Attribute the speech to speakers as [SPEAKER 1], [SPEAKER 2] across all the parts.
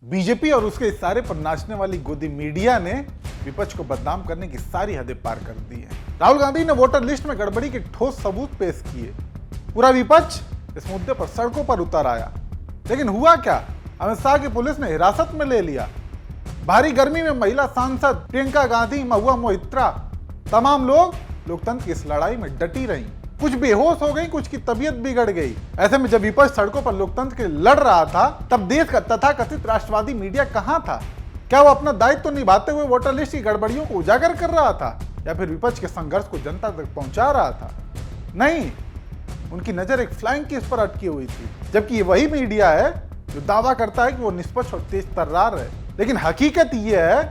[SPEAKER 1] BJP और उसके इशारे पर नाचने वाली गोदी मीडिया ने विपक्ष को बदनाम करने की सारी हदें पार कर दी हैं। राहुल गांधी ने वोटर लिस्ट में गड़बड़ी के ठोस सबूत पेश किए। पूरा विपक्ष इस मुद्दे पर सड़कों पर उतर आया, लेकिन हुआ क्या? अमित शाह की पुलिस ने हिरासत में ले लिया। भारी गर्मी में महिला सांसद प्रियंका गांधी, महुआ मोइत्रा, तमाम लोग लोकतंत्र की इस लड़ाई में डटी रहीं। कुछ बेहोश हो गई, कुछ की तबीयत बिगड़ गई। ऐसे में जब विपक्ष सड़कों पर लोकतंत्र के लिए लड़ रहा था, तब देश का तथाकथित राष्ट्रवादी मीडिया कहां था? क्या वो अपना दायित्व तो निभाते हुए वोटर लिस्ट की गड़बड़ियों को उजागर कर रहा था, या फिर विपक्ष के संघर्ष को जनता तक पहुंचा रहा था? नहीं, उनकी नजर एक फ्लाइंग किस पर अटकी हुई थी, जबकि ये वही मीडिया है जो दावा करता है कि वो निष्पक्ष और तेज तर्रार है। लेकिन हकीकत ये है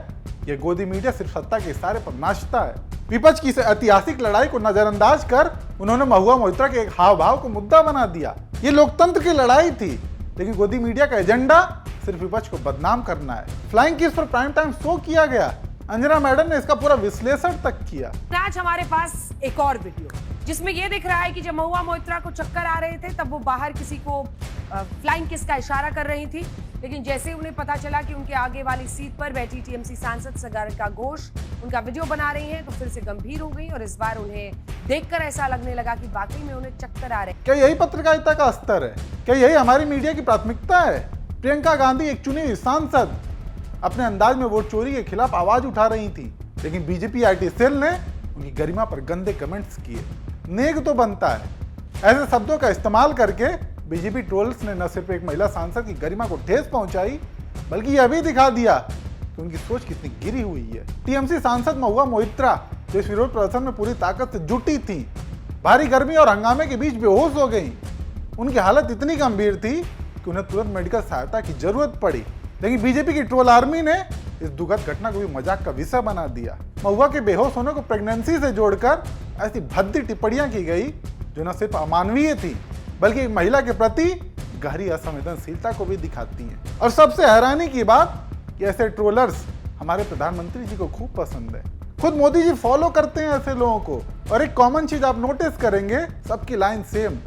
[SPEAKER 1] कि गोदी मीडिया सिर्फ सत्ता के इशारे पर नाचता है। विपक्ष की इस ऐतिहासिक लड़ाई को नजरअंदाज कर उन्होंने महुआ मोइत्रा के एक हाव भाव को मुद्दा बना दिया। ये लोकतंत्र की लड़ाई थी, लेकिन गोदी मीडिया का एजेंडा सिर्फ विपक्ष को बदनाम करना है। फ्लाइंग किस पर प्राइम टाइम शो किया गया, अंजना मैडम ने इसका पूरा विश्लेषण तक किया।
[SPEAKER 2] आज हमारे पास एक और वीडियो जिसमें यह दिख रहा है कि जब महुआ मोइत्रा को चक्कर आ रहे थे तब वो बाहर किसी को फ्लाइंग किस का इशारा कर रही थी, लेकिन जैसे उन्हें पता चला कि उनके आगे वाली सीट पर बैठी टीएमसी सांसद सागरिका घोष उनका वीडियो बना रही हैं, तो फिर से गंभीर हो गई और इस बार उन्हें देखकर ऐसा लगने लगा कि वाकई में उन्हें चक्कर आ रहे हैं।
[SPEAKER 1] क्या यही पत्रकारिता का स्तर है? क्या यही हमारी मीडिया की प्राथमिकता है? प्रियंका गांधी एक चुनी हुई सांसद अपने अंदाज में वोट चोरी के खिलाफ आवाज उठा रही थी, लेकिन बीजेपी आईटी सेल ने उनकी गरिमा पर गंदे कमेंट्स किए। नेक तो बनता है। ऐसे शब्दों का इस्तेमाल करके बीजेपी ट्रोल्स ने न सिर्फ एक महिला सांसद की गरिमा को ठेस पहुंचाई, बल्कि यह भी दिखा दिया कि उनकी सोच कितनी गिरी हुई है। टीएमसी सांसद महुआ मोइत्रा जो इस विरोध प्रदर्शन में पूरी ताकत से जुटी थी, भारी गर्मी और हंगामे के बीच बेहोश हो गई। उनकी हालत इतनी गंभीर थी कि उन्हें तुरंत मेडिकल सहायता की जरूरत पड़ी, लेकिन बीजेपी की ट्रोल आर्मी ने इस दुखद घटना को भी मजाक का विषय बना दिया। महुआ के बेहोश होने को प्रेगनेंसी से जोड़कर ऐसी भद्दी टिप्पणियां की गई जो न सिर्फ अमानवीय थी, बल्कि एक महिला के प्रति गहरी असंवेदनशीलता को भी दिखाती हैं। और सबसे हैरानी की बात कि ऐसे ट्रोलर्स हमारे प्रधानमंत्री जी को खूब पसंद है। खुद मोदी जी फॉलो करते हैं ऐसे लोगों को। और एक कॉमन चीज आप नोटिस करेंगे, सबकी लाइन सेम,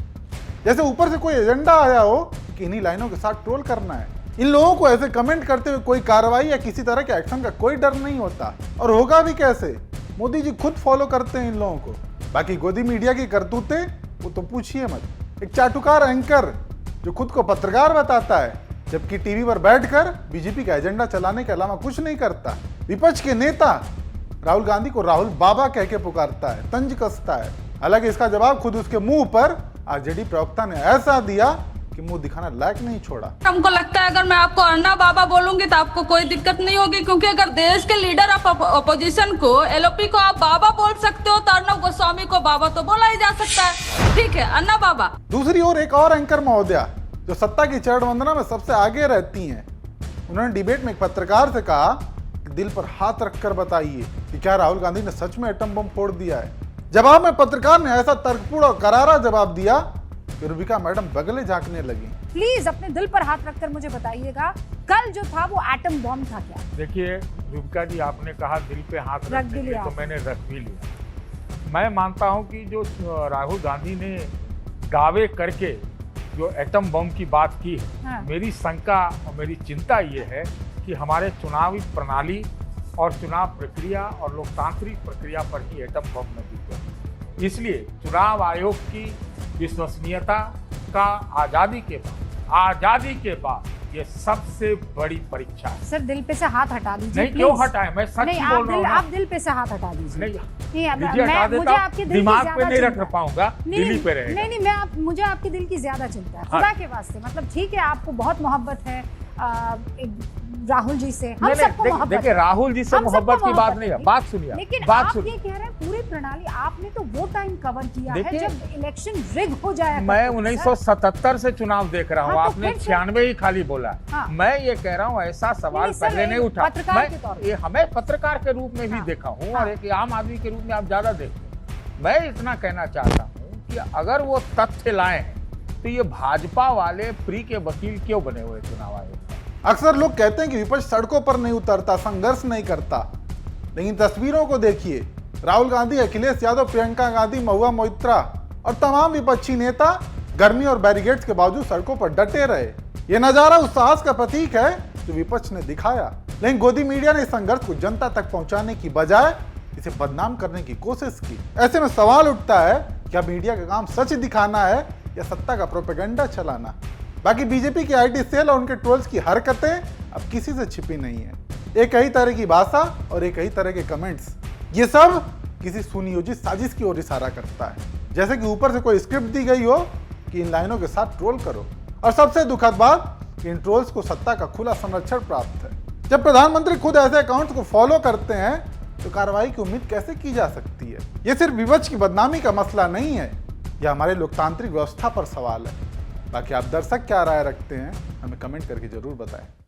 [SPEAKER 1] जैसे ऊपर से कोई एजेंडा आया हो कि इन्हीं लाइनों के साथ ट्रोल करना है। इन लोगों को ऐसे कमेंट करते हुए कोई कार्रवाई या किसी तरह के एक्शन का कोई डर नहीं होता, और होगा भी कैसे? मोदी जी खुद फॉलो करते हैं इन लोगों को। बाकी गोदी मीडिया की करतूतें वो तो पूछिए मत। एक चाटुकार एंकर जो खुद को पत्रकार बताता है, जबकि टीवी पर बैठकर बीजेपी का एजेंडा चलाने के अलावा कुछ नहीं करता। विपक्ष के नेता राहुल गांधी को राहुल बाबा कह के पुकारता है, तंज कसता है। हालांकि इसका जवाब खुद उसके मुंह पर आरजेडी प्रवक्ता ने ऐसा दिया कि मुंह दिखाना लायक नहीं छोड़ा।
[SPEAKER 3] हमको लगता है अगर मैं आपको अन्ना बाबा बोलूंगी तो आपको कोई दिक्कत नहीं होगी, क्योंकि अगर देश के लीडर ऑफ अपोजिशन को, एलओपी को आप बाबा बोल सकते हो तो अर्नब गोस्वामी को बाबा तो बोला ही जा सकता है। ठीक है, अन्ना बाबा। दूसरी
[SPEAKER 1] ओर एक और एंकर महोदया जो सत्ता की चरण वंदना में सबसे आगे रहती हैं, उन्होंने डिबेट में एक पत्रकार से कहा कि दिल पर हाथ रखकर बताइए कि क्या राहुल गांधी ने सच में एटम बम फोड़ दिया है। जवाब में पत्रकार ने ऐसा तर्कपूर्ण और करारा जवाब दिया कि रूबिका मैडम बगले झांकने लगी।
[SPEAKER 4] प्लीज अपने दिल पर हाथ रखकर मुझे बताइएगा, कल जो था वो एटम बॉम्ब था क्या?
[SPEAKER 5] देखिए रूबिका जी, आपने कहा दिल पे हाथ रख लिया, तो मैंने रख भी लिया। मैं मानता हूं कि जो राहुल गांधी ने दावे करके जो एटम बम की बात की है,
[SPEAKER 4] हाँ।
[SPEAKER 5] मेरी शंका और मेरी चिंता ये है कि हमारे चुनावी प्रणाली और चुनाव प्रक्रिया और लोकतांत्रिक प्रक्रिया पर ही एटम बम न गिरे। इसलिए चुनाव आयोग की विश्वसनीयता का आजादी के बाद ये सबसे बड़ी परीक्षा है।
[SPEAKER 4] सर दिल पे से हाथ हटा दीजिए।
[SPEAKER 5] नहीं, क्यों हटाए? मैं सच बोल रहा हूँ।
[SPEAKER 4] आप दिल पे से हाथ हटा दीजिए।
[SPEAKER 5] मुझे आपके दिमाग पे नहीं रख पाऊंगा, दिल पे रहेगा।
[SPEAKER 4] नहीं, मुझे आपके दिल की ज्यादा चिंता है, खुदा के वास्ते। मतलब ठीक है, आपको बहुत मोहब्बत है राहुल जी से, हम सबको मोहब्बत।
[SPEAKER 5] देखिए राहुल जी से मोहब्बत की बात नहीं है, बात सुनिए।
[SPEAKER 4] लेकिन आप ये कह रहे हैं पूरी प्रणाली, आपने तो वो टाइम कवर किया है जब इलेक्शन रिग हो जाए।
[SPEAKER 5] मैं 1977 से चुनाव देख रहा हूँ, आपने 96 ही खाली बोला। मैं ये कह रहा हूँ ऐसा सवाल पहले नहीं उठा। मैं हमें पत्रकार के रूप में भी देखा हूँ और एक आम आदमी के रूप में आप ज्यादा देखते। मैं इतना कहना चाहता हूँ कि अगर वो तथ्य लाए हैं तो ये भाजपा वाले फ्री के वकील क्यों बने हुए चुनाव आयोग?
[SPEAKER 1] अक्सर लोग कहते हैं कि विपक्ष सड़कों पर नहीं उतरता, संघर्ष नहीं करता, लेकिन तस्वीरों को देखिए। राहुल गांधी, अखिलेश यादव, प्रियंका गांधी, महुआ मोइत्रा और तमाम विपक्षी नेता गर्मी और बैरिकेड्स के बावजूद सड़कों पर डटे रहे। ये नजारा उस साहस का प्रतीक है जो विपक्ष ने दिखाया, लेकिन गोदी मीडिया ने इस संघर्ष को जनता तक पहुंचाने की बजाय इसे बदनाम करने की कोशिश की। ऐसे में सवाल उठता है, क्या मीडिया का काम सच दिखाना है या सत्ता का प्रोपेगेंडा चलाना? बाकी बीजेपी की आईटी सेल और उनके ट्रोल्स की हरकतें अब किसी से छिपी नहीं है। एक ही तरह की भाषा और एक ही तरह के कमेंट्स, ये सब किसी सुनियोजित साजिश की ओर इशारा करता है। जैसे कि ऊपर से कोई स्क्रिप्ट दी गई हो कि इन लाइनों के साथ ट्रोल करो। और सबसे दुखद बात कि इन ट्रोल्स को सत्ता का खुला संरक्षण प्राप्त है। जब प्रधानमंत्री खुद ऐसे अकाउंट्स को फॉलो करते हैं तो कार्रवाई की उम्मीद कैसे की जा सकती है? ये सिर्फ विपक्ष की बदनामी का मसला नहीं है, यह हमारे लोकतांत्रिक व्यवस्था पर सवाल है। बाकी आप दर्शक क्या राय रखते हैं, हमें कमेंट करके जरूर बताएं।